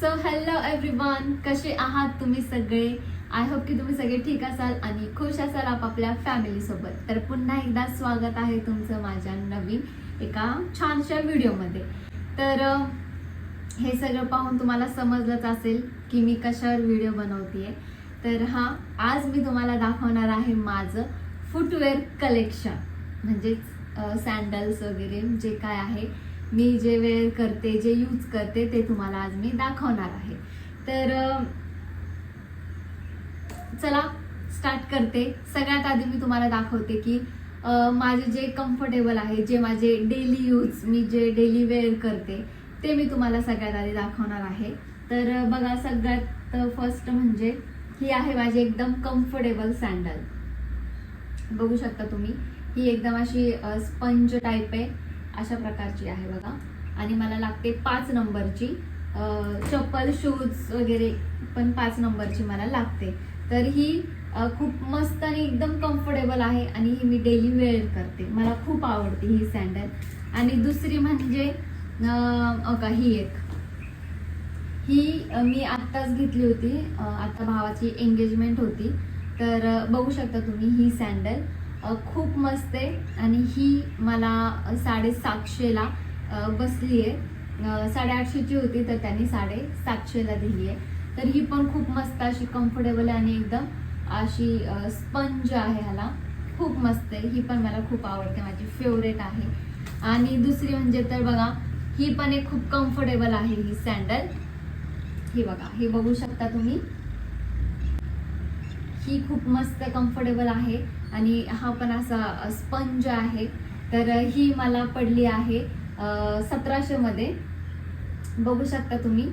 So hello everyone, कसे आहात तुम्ही सगळे? आय होप की तुम्ही सगळे ठीक असाल आणि खुश असाल आपापल्या फॅमिली सोबत. तर पुन्हा एकदा स्वागत आहे तुमचं माझ्या नवीन एका छानशा व्हिडिओमध्ये. तर हे सगळं पाहून तुम्हाला समजलंच असेल की मी कशावर व्हिडिओ बनवतेय. तर आज मी तुम्हाला दाखवणार आहे माझं फुटवेअर कलेक्शन, म्हणजेच सँडल्स वगैरे जे काय आहे, मी जे वेअर करते, जे यूज करते ते तुम्हाला आज मी दाखवणार आहे. तर चला स्टार्ट करते. सगळ्यात आधी मी तुम्हाला दाखवते की माझे जे कम्फर्टेबल आहे, जे माझे डेली यूज, मी जे डेली वेअर करते ते मी तुम्हाला सगळ्यात आधी दाखवणार आहे. तर बघा, सगळ्यात फर्स्ट म्हणजे ही आहे माझी एकदम कम्फर्टेबल सँडल. बघू शकता तुम्ही, ही एकदम अशी स्पंज टाईप आहे, अशा प्रकारची आहे बघा. आणि मला लागते 5 नंबरची चप्पल, शूज वगैरे पण 5 नंबरची मला लागते. तर ही खूप मस्त आणि एकदम कम्फर्टेबल आहे आणि ही मी डेली वेअर करते. मला खूप आवडते ही सँडल. आणि दुसरी म्हणजे ही मी आत्ताच घेतली होती, आता भावाची एंगेजमेंट होती. तर बघू शकता तुम्ही, ही सँडल खूप मस्त आहे आणि ही मला 750ला बसली आहे. 850ची होती, तर त्यांनी 750ला दिली आहे. तर ही पण खूप मस्त अशी कम्फर्टेबल आहे आणि एकदम अशी स्पंज आहे, ह्याला खूप मस्त आहे. ही पण मला खूप आवडते, माझी फेवरेट आहे. आणि दुसरी म्हणजे तर बघा, ही पण एक खूप कम्फर्टेबल आहे ही सँडल. ही बघा, ही बघू शकता तुम्ही, ही खूप मस्त कम्फर्टेबल आहे आणि हा पण असा स्पंज आहे. तर ही मला पडली आहे 1700 मध्ये. बघू शकता तुम्ही,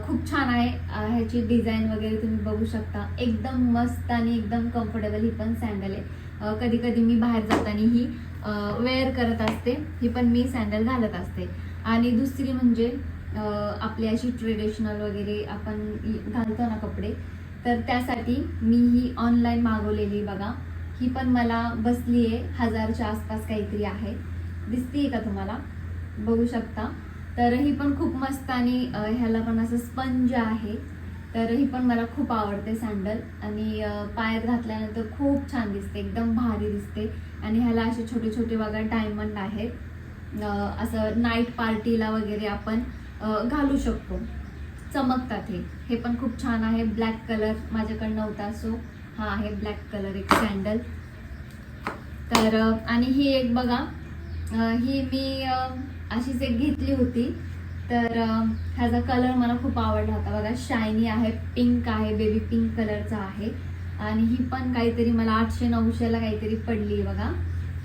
खूप छान आहे. ह्याची डिझाईन वगैरे तुम्ही बघू शकता, एकदम मस्त आणि एकदम कम्फर्टेबल ही पण सँडल आहे. कधी कधी मी बाहेर जाताना ही वेअर करत असते, ही पण मी सँडल घालत असते. आणि दुसरी म्हणजे आपली अशी ट्रेडिशनल वगैरे आपण घालतो ना कपडे, तर त्यासाठी मी ही ऑनलाईन मागवलेली बघा. ही पण मला बसली आहे 1000च्या आसपास काहीतरी आहे. दिसतीये का तुम्हाला? बघू शकता. तर ही पण खूप मस्त आणि ह्याला पण असं स्पंज आहे. तर ही पण मला खूप आवडते सँडल आणि पायात घातल्यानंतर खूप छान दिसते, एकदम भारी दिसते. आणि ह्याला असे छोटे छोटे बघा डायमंड आहेत. असं नाईट पार्टीला वगैरे आपण घालू शकतो, चमकतात. हे पण खूप छान आहे. ब्लॅक कलर माझ्याकडे नव्हता, सो हा आहे ब्लॅक कलर एक सँडल. तर आणि ही एक बघा, ही मी अशीच एक घेतली होती. तर ह्याचा कलर मला खूप आवडला होता बघा. शायनी आहे, पिंक आहे, बेबी पिंक कलरचा आहे. आणि ही पण काहीतरी मला 800-900ला काहीतरी पडली बघा.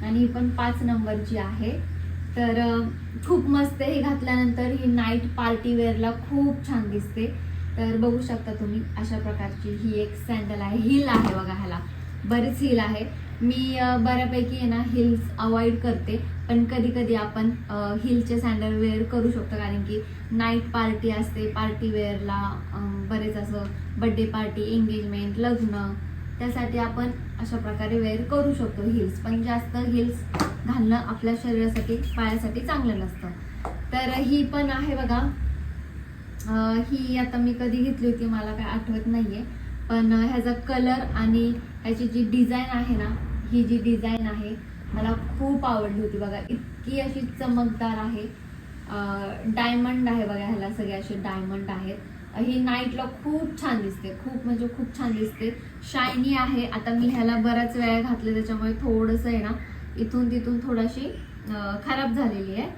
आणि ही पण 5 नंबरची आहे. तर खूप मस्त आहे. हे घातल्यानंतर ही नाईट पार्टी वेअरला खूप छान दिसते. तर बघू शकता तुम्ही, अशा प्रकारची ही एक सँडल आहे. हिल आहे बघा, ह्याला बरीच हिल आहे. मी बऱ्यापैकी आहे ना हिल्स अवॉइड करते, पण कधी कधी आपण हिलचे सँडल वेअर करू शकतो, कारण की नाईट पार्टी असते. पार्टी वेअरला बरेच असं बर्थडे पार्टी, एंगेजमेंट, लग्न, त्यासाठी आपण अशा प्रकारे वेअर करू शकतो हिल्स. पण जास्त हिल्स घालणं आपल्या शरीरासाठी, पायासाठी चांगलं नसतं. तर ही पण आहे बघा. ही आता मी कधी घेतली होती मला काय आठवत नाहीये, पण ह्याचा कलर आणि ह्याची जी डिझाईन आहे ना, ही जी डिझाईन आहे मला खूप आवडली होती बघा. इतकी अशी चमकदार आहे. डायमंड आहे बघा, ह्याला सगळे असे डायमंड आहेत. ही नाईटला खूप छान दिसते, खूप म्हणजे खूप छान दिसते. शायनी आहे. आता मी ह्याला बराच वेळ घातले, त्याच्यामुळे थोडंसं आहे ना इथून तिथून थोडीशी खराब झालेली आहे.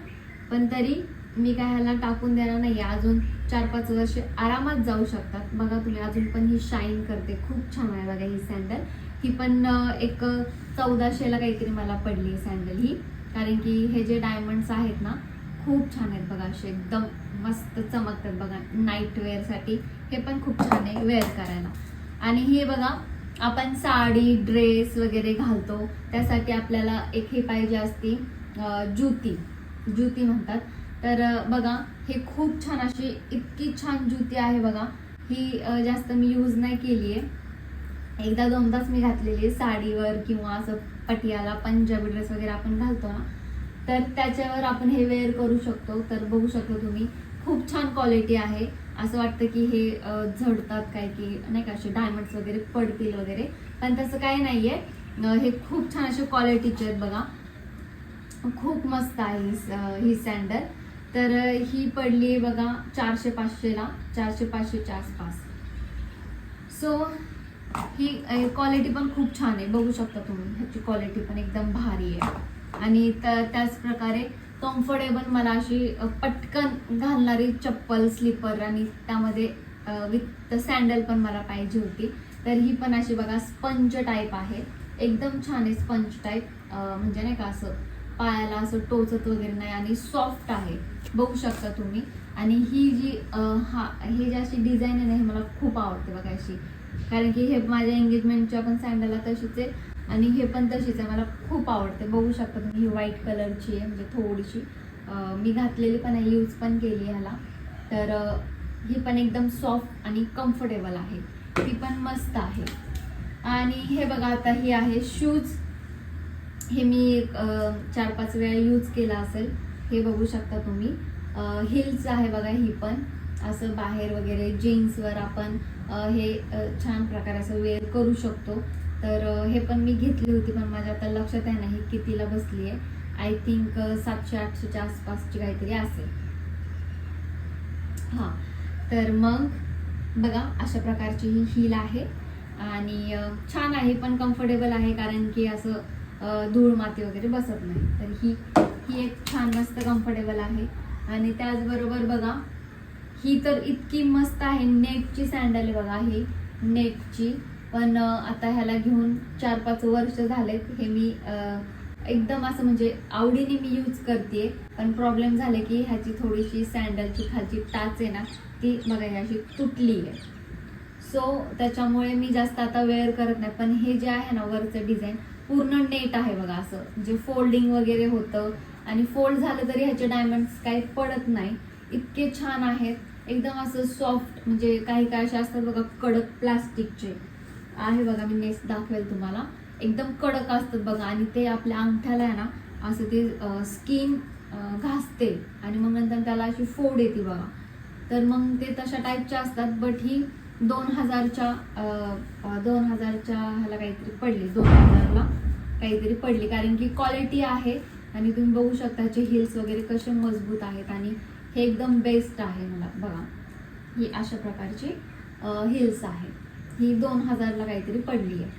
पण तरी मी काय ह्याला टाकून देणार नाही, अजून 4-5 वर्ष आरामात जाऊ शकतात. बघा तुम्ही, अजून पण ही शाईन करते, खूप छान आहे बघा ही सँडल. ही पण एक 1400ला काहीतरी मला पडली सँडल ही, कारण की हे जे डायमंड्स आहेत ना खूप छान आहेत बघा, असे एकदम मस्त चमकतात बघा. नाईट वेअरसाठी हे पण खूप छान आहे वेअर करायला. आणि हे बघा, आपण साडी, ड्रेस वगैरे घालतो, त्यासाठी आपल्याला एक हे पाहिजे असते, जुती म्हणतात. तर बघा, हे खूप छान अशी इतकी छान जुती आहे बघा. ही जास्त मी यूज नाही केली आहे, 1-2दाच मी घातलेली आहे साडीवर, किंवा असं पटियाला पंजाबी ड्रेस वगैरे आपण घालतो ना, तर त्याच्यावर आपण हे वेअर करू शकतो. तर बघू शकतो तुम्ही, खूप छान क्वालिटी आहे. असं वाटतं की हे झडतात काय की नाही का, असे डायमंड्स वगैरे पडतील वगैरे, पण तसं काही नाहीये. हे खूप छान असे क्वालिटीचे आहेत बघा, खूप मस्त आहे ही सॅन्डल. तर ही पडली आहे बघा 400-500ला, 400-500च्या आसपास. सो ही क्वालिटी पण खूप छान आहे, बघू शकता तुम्ही, ह्याची क्वालिटी पण एकदम भारी आहे. आणि त्याच प्रकारे कम्फर्टेबल मला अशी पटकन घालणारी चप्पल, स्लीपर आणि त्यामध्ये विथ सॅन्डल पण मला पाहिजे होती. तर ही पण अशी बघा स्पंज टाईप आहे, एकदम छान आहे स्पंज टाईप, म्हणजे नाही का असं पायाला असं टोचत वगैरे नाही आणि सॉफ्ट आहे, बघू शकता तुम्ही. आणि ही जी हे जी अशी डिझाईन आहे ना, हे मला खूप आवडते बघा अशी, कारण की हे माझ्या एंगेजमेंटच्या पण सॅन्डलला तशीच आहे आणि हे पण तशीच आहे, मला खूप आवडते. बघू शकता तुम्ही, ही व्हाईट कलरची आहे, म्हणजे थोडीशी मी घातलेली पण आहे, यूज पण केली ह्याला. तर ही पण एकदम सॉफ्ट आणि कम्फर्टेबल आहे, ती पण मस्त आहे. आणि हे बघा आता ही आहे शूज, हे मी 4-5 वेळा यूज केला असेल, हे बघू शकता तुम्ही. हिल्स आहे बघा, ही पण असं बाहेर वगैरे जीन्सवर आपण हे छान प्रकारे असं वेअर करू शकतो. तर हे पण मी घेतली होती, पण माझ्या आता लक्षात आहे नाही कितीला बसली आहे. आय थिंक 700-800च्या आसपासची काहीतरी असेल. हां, तर मग बघा अशा प्रकारची ही हील आहे आणि छान आहे, पण कम्फर्टेबल आहे, कारण की असं धूळ माती वगैरे बसत नाही. तर ही एक छान मस्त कम्फर्टेबल आहे. आणि त्याचबरोबर बघा, ही तर इतकी मस्त आहे, नेटची सँडल आहे बघा, ही नेटची. पण आता ह्याला घेऊन 4-5 वर्ष झालेत. हे मी एकदम असं म्हणजे आवडीने मी यूज करते, पण प्रॉब्लेम झाले की ह्याची थोडीशी सँडलची खालची टाच आहे ना, ती बघा ही अशी तुटली आहे. सो त्याच्यामुळे मी जास्त आता वेअर करत नाही. पण हे जे आहे ना वरचं डिझाईन पूर्ण नेट आहे बघा, असं म्हणजे फोल्डिंग वगैरे होतं आणि फोल्ड झालं तरी ह्याचे डायमंड्स काही पडत नाही, इतके छान आहेत. एकदम असं सॉफ्ट, म्हणजे काही काय असे असतात बघा कडक प्लास्टिकचे आहे बघा, मी नेक्स्ट दाखवेल तुम्हाला, एकदम कडक असतात बघा. आणि ते आपल्या अंगठ्याला आहे ना असं ते स्किन घासते आणि मग नंतर त्याला अशी फोड येते बघा. तर मग ते तशा टाईपच्या असतात. बट ही 2000च्या ह्याला काहीतरी पडली, 2000ला काहीतरी पडली, कारण की क्वालिटी आहे. आणि तुम्ही बघू शकता ह्याचे हिल्स वगैरे कसे मजबूत आहेत आणि हे एकदम बेस्ट आहे. मला बघा ही अशा प्रकारची हिल्स आहे, ही 2000ला काहीतरी पडली आहे.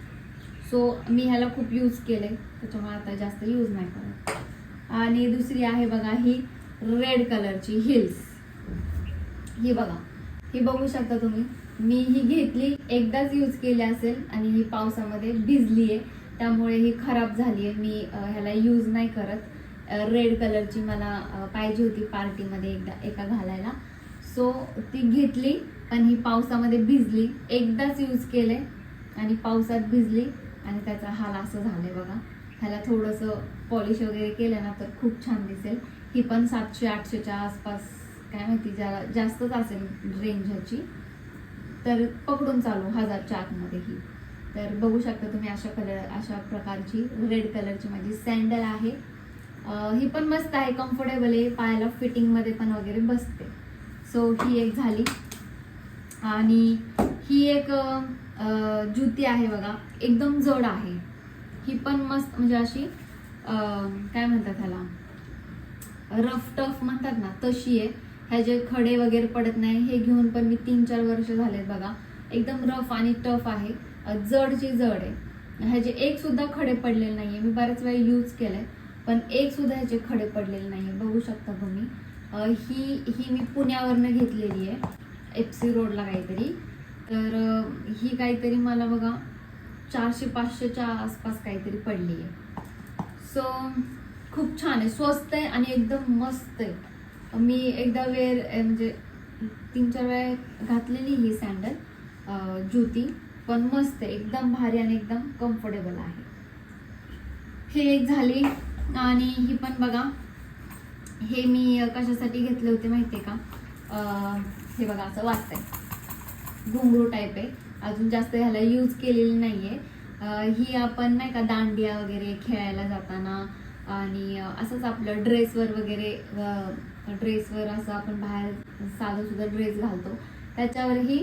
सो मी ह्याला खूप यूज केले, त्याच्यामुळे आता जास्त यूज नाही करत. आणि दुसरी आहे बघा ही रेड कलरची हिल्स, ही बघा, ही बघू शकता तुम्ही. मी ही घेतली, एकदाच यूज केली असेल आणि ही पावसामध्ये भिजली आहे, त्यामुळे ही खराब झाली आहे. मी ह्याला यूज नाही करत. रेड कलरची मला पाहिजे होती पार्टीमध्ये एका घालायला, सो ती घेतली, पण ही पावसामध्ये भिजली. एकदाच यूज केले आणि पावसात भिजली आणि त्याचा हाल असं झालंय बघा. ह्याला थोडंसं पॉलिश वगैरे केलं ना तर खूप छान दिसेल. ही पण 700-800च्या आसपास, काय माहिती जरा जास्तच असेल रेंज ह्याची, तर पकडून चालू 1000च्या आतमध्ये ही. तर बघू शकता तुम्ही अशा प्रकारची रेड कलरची माझी सँडल आहे. ही पण मस्त आहे, कम्फर्टेबल आहे, पायाला फिटिंगमध्ये पण वगैरे बसते. सो ही एक झाली. आणि ही एक जुती आहे बघा, एकदम जड आहे, ही पण मस्त, म्हणजे अशी काय म्हणतात ह्याला, रफ टफ म्हणतात ना तशी आहे. ह्याचे खडे वगैरे पडत नाही. हे घेऊन पण मी 3-4 वर्ष झालेत बघा, एकदम रफ आणि टफ आहे, जडची जड आहे. ह्याचे एक सुद्धा खडे पडलेले नाहीये. मी बऱ्याच वेळा यूज केलंय, पण एक सुद्धा ह्याचे खडे पडलेले नाहीये, बघू शकता तुम्ही. ही मी पुण्यावरनं घेतलेली आहे, FC रोडला काहीतरी. तर ही काहीतरी मला बघा 400-500च्या आसपास काहीतरी पडली आहे. सो खूप छान आहे, स्वस्त आहे आणि एकदम मस्त आहे. मी एकदा म्हणजे 3-4 वेळा घातलेली ही सँडल जुती, पण मस्त आहे, एकदम भारी आणि एकदम कम्फर्टेबल आहे. हे एक झाली. आणि ही पण बघा, हे मी कशासाठी घेतले होते माहिती आहे का, हे बघा असं वाटतंय घुंगरू टाईप आहे, अजून जास्त ह्याला यूज केलेली नाहीये. ही आपण नाही का दांडिया वगैरे खेळायला जाताना आणि असंच आपलं ड्रेसवर वगैरे, ड्रेसवर असं आपण बाहेर साधा सुद्धा ड्रेस घालतो त्याच्यावरही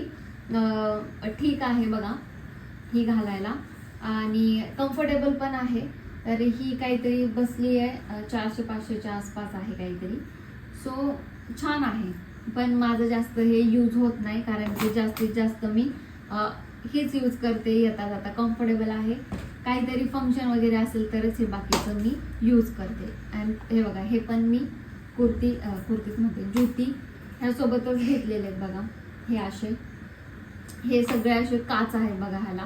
ठीक आहे बघा ही घालायला आणि कम्फर्टेबल पण आहे. तर ही काहीतरी बसली आहे 400-500च्या आसपास आहे काहीतरी. सो छान आहे, पण माझं जास्त हे यूज होत नाही कारण की जास्तीत जास्त मी हेच यूज करते येता जाता. कम्फर्टेबल आहे, काहीतरी फंक्शन वगैरे असेल तरच हे बाकीचं मी यूज करते. आणि हे बघा हे पण मी कुर्तीच म्हणते जुती ह्यासोबतच घेतलेले आहेत बघा. हे सगळे असे काच आहे बघा. ह्याला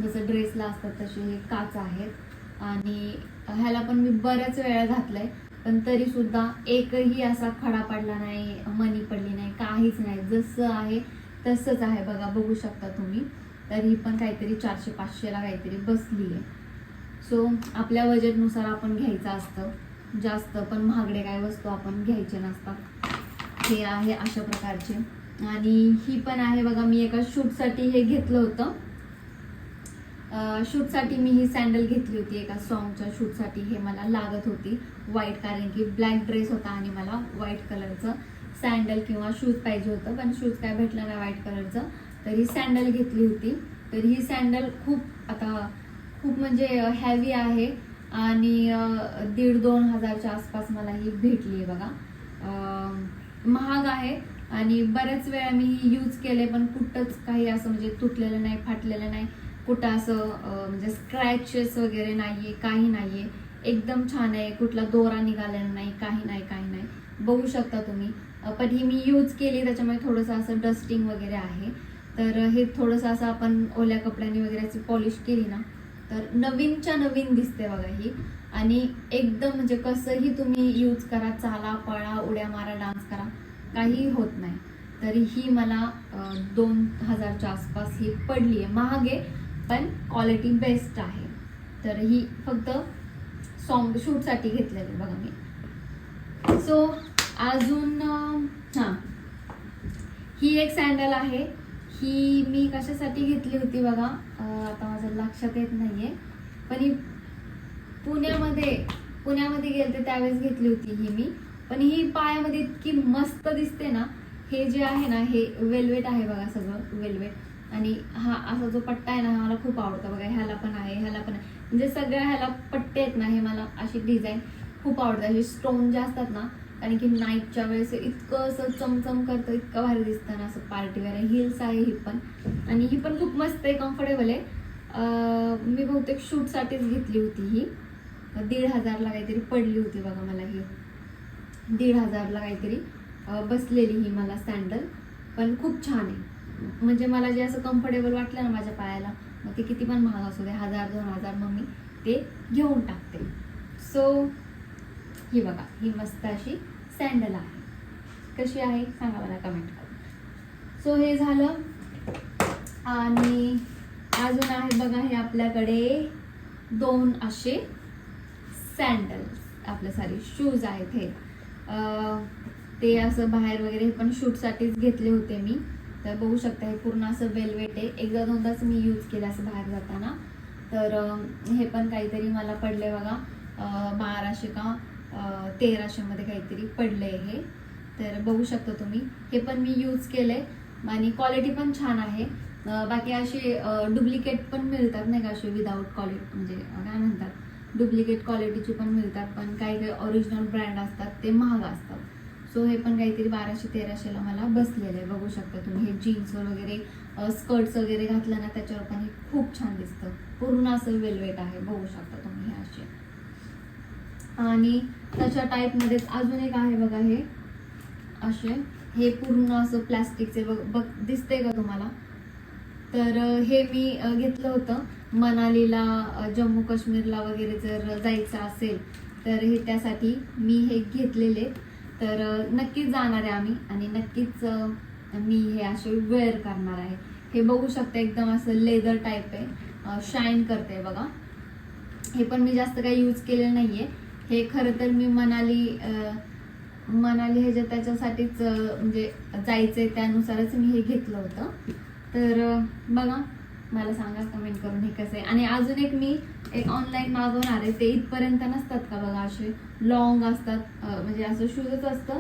जसं ड्रेसला असतात तसे हे काच आहेत आणि ह्याला पण मी बऱ्याच वेळा घातलंय, पण तरी सुद्धा एकही असा खडा पडला नाही, मनी पडली नाही, काहीच नाही. जसं आहे तसंच आहे बघा, बघू शकता तुम्ही. तर ही पण काहीतरी 400-500ला काहीतरी बसली आहे. सो आपल्या बजेटनुसार आपण घ्यायचं असतं, जास्त पण महागडे काय वस्तू आपण घ्यायचे नसतात. हे आहे अशा प्रकारचे. आणि ही पण आहे बघा, मी एका शूटसाठी हे घेतलं होतं. शूटसाठी मी ही सँडल घेतली होती, एका सॉन्गच्या शूटसाठी हे मला लागत होती व्हाईट, कारण की ब्लॅक ड्रेस होता आणि मला व्हाईट कलरचं सँडल किंवा शूज पाहिजे होतं, पण शूज काय भेटलं नाही व्हाईट कलरचं. तर ही सँडल घेतली होती. तर ही सँडल खूप म्हणजे हॅवी आहे आणि 1,500-2 हजारच्या आसपास मला ही भेटली आहे बघा. महाग आहे आणि बऱ्याच वेळा मी ही यूज केले, पण कुठंच काही असं म्हणजे तुटलेलं नाही, फाटलेलं नाही, कुठं असं म्हणजे स्क्रॅचेस वगैरे नाहीये, काही नाहीये. एकदम छान आहे, कुठला दोरा निघालेला नाही, काही नाही. बघू शकता तुम्ही. पण ही मी यूज केली त्याच्यामुळे थोडंसं असं डस्टिंग वगैरे आहे. तर हे थोडंसं असं आपण ओल्या कपड्यांनी वगैरे पॉलिश केली ना तर नवीनच्या नवीन दिसते बघा ही. आणि एकदम म्हणजे कसंही तुम्ही यूज करा, चाला, पळा, उड्या मारा, डान्स करा, काही होत नाही. तरी ही मला 2,000च्या आसपास ही पडली आहे. महाग आहे पण क्वालिटी बेस्ट आहे. तर ही फक्त सॉन्ग शूटसाठी घेतलेली बघा मी. सो अजून ही एक सँडल आहे. ही मी कशासाठी घेतली होती बघा, आता माझ्या लक्षात येत नाहीये, पण ही पुण्यामध्ये गेलते त्यावेळेस घेतली होती ही मी. पण ही पायामध्ये इतकी मस्त दिसते ना. हे जे आहे ना हे वेल्वेट आहे बघा, सगळं वेल्वेट. आणि हा असा जो पट्टा आहे ना हा मला खूप आवडतो बघा. ह्याला पण आहे, म्हणजे सगळ्या ह्याला पट्टे आहेत ना, हे मला अशी डिझाईन खूप आवडतात. हे स्टोन जे असतात ना, कारण की नाईटच्या वेळेस इतकं असं चमचम करतं, इतकं भारी दिसतं ना, असं पार्टीवेअर आहे. हिल्स आहे ही पण, आणि ही पण खूप मस्त आहे, कम्फर्टेबल आहे. मी बहुतेक शूटसाठीच घेतली होती ही. 1,500ला काहीतरी पडली होती बघा मला ही. 1,500ला काहीतरी बसलेली ही मला सँडल. पण खूप छान आहे, म्हणजे मला जे असं कम्फर्टेबल वाटलं ना माझ्या पायाला, मग ते किती पण महाग असू दे, 1,000-2,000 मग मी ते घेऊन टाकते. सो ही बघा, ही मस्त अशी सँडल आहे. कशी आहे सांगा मला कमेंट करून. सो हे झालं. आणि अजून आहे बघा, हे आपल्याकडे 2 असे सँडल, आपल्या शूज आहेत. हे ते असं बाहेर वगैरे पण शूटसाठीच घेतले होते मी. तर बघू शकता हे पूर्ण असं वेल्वेट आहे. 1-2दाच मी यूज केलं असं बाहेर जाताना. तर हे पण काहीतरी मला पडले बघा 1,200 का 1,300 मध्ये काहीतरी पडले हे. तर बघू शकता तुम्ही, हे पण मी यूज केले आणि क्वालिटी पण छान आहे. बाकी असे डुप्लिकेट पण मिळतात नाही का, असे विदाऊट क्वालिटी, म्हणजे काय म्हणतात, डुप्लिकेट क्वालिटीचे पण मिळतात, पण काही ओरिजिनल ब्रँड असतात ते महाग असतात. सो हे पण काहीतरी 1,200-1,300ला मला बसलेलं आहे. बघू शकता तुम्ही. हे जीन्सवर वगैरे स्कर्ट्स वगैरे घातलं ना त्याच्यावर पण हे खूप छान दिसतं. पूर्ण असं वेल्वेट आहे, बघू शकता तुम्ही हे असे. आणि त्याच्या टाईपमध्ये अजून एक आहे बघा, हे असे, हे पूर्ण असं प्लॅस्टिकचे बघ दिसते का तुम्हाला. तर हे मी घेतलं होतं मनालीला, जम्मू काश्मीरला वगैरे जर जायचं असेल तर हे त्यासाठी मी हे घेतलेले. तर नक्कीच जाणार आहे आम्ही आणि नक्कीच मी हे असे वेअर करणार आहे. हे बघू शकता एकदम असं लेदर टाईप आहे, शाईन करते बघा. हे पण मी जास्त काही यूज केलेलं नाहीये. हे खरं तर मी मनाली ह्याच्या त्याच्यासाठीच म्हणजे जायचंय त्यानुसारच मी हे घेतलं होतं. तर बघा, मला सांगा कमेंट करून हे कसं आहे. आणि अजून एक मी ऑनलाईन मागवणार आहे. ते इथपर्यंत नसतात का बघा, असे लॉंग असतात, म्हणजे असं शूजच असतं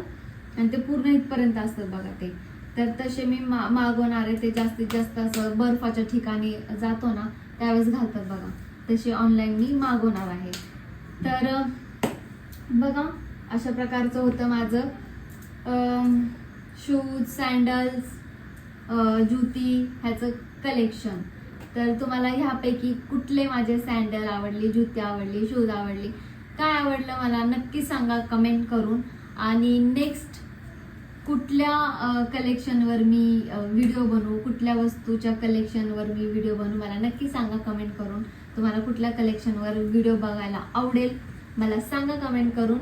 आणि ते पूर्ण इथपर्यंत असतात बघा ते. तर तसे मी मागवणार आहे. ते जास्तीत जास्त असं बर्फाच्या ठिकाणी जातो ना त्यावेळेस घालतात बघा, तसे ऑनलाईन मी मागवणार आहे. तर बघा अशा प्रकारचं होतं माझं शूज, सँडल्स, जुती ह्याचं कलेक्शन. तर तुम्हाला ह्यापैकी कुठले माझे सँडल आवडली, जुती आवडली, शूज आवडली, काय आवडलं मला नक्की सांगा कमेंट करून. आणि नेक्स्ट कुठल्या कलेक्शनवर मी व्हिडिओ बनवू, कुठल्या वस्तूच्या कलेक्शनवर मी व्हिडिओ बनवू मला नक्की सांगा कमेंट करून. तुम्हाला कुठल्या कलेक्शनवर व्हिडिओ बघायला आवडेल मला सांगा कमेंट करून.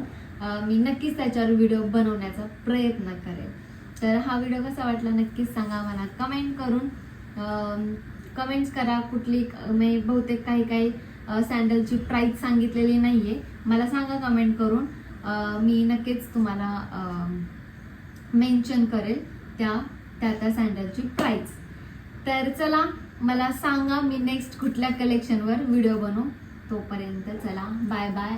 मी नक्कीच त्याच्यावर व्हिडिओ बनवण्याचा प्रयत्न करेल. तर हा व्हिडिओ कसा वाटला नक्कीच सांगा मला कमेंट करून. कमेंट्स करा कुठली, मी बहुतेक काही सँडलची प्राइस सांगितलेली नाहीये, मला सांगा कमेंट करून. मी नक्कीच तुम्हाला मेन्शन करेल त्या सँडलची प्राइस. तर चला मला सांगा मी नेक्स्ट कुठल्या कलेक्शनवर व्हिडिओ बनवू. तोपर्यंत चला बाय बाय.